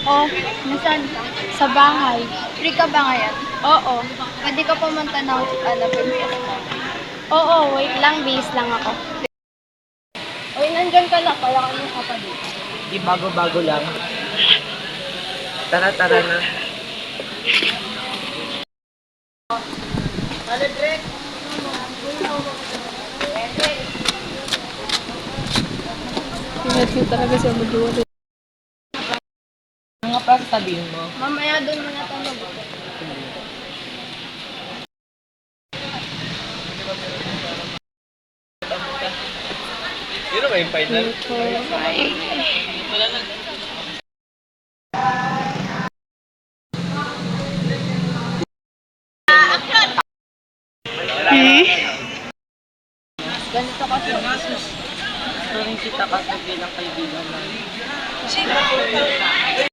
Oh, nasaan ka? Sa bahay. Free ka ba ngayon? Oo. Pwede ka pumunta ng Princess Mall. Oo, wait lang. Bihis lang ako. Uy, nandyan ka na. Kaya ano ka pa dito? Di bago-bago lang. Tara, tara na. Ingat yun talaga siya mag-iwalay. Ano nga pa sasabihin mo? Mamaya doon mo na ito mabuti. Yun na ba yung final? Ganito kasi. Gusto rin kita kasi bilang kaibigan namin.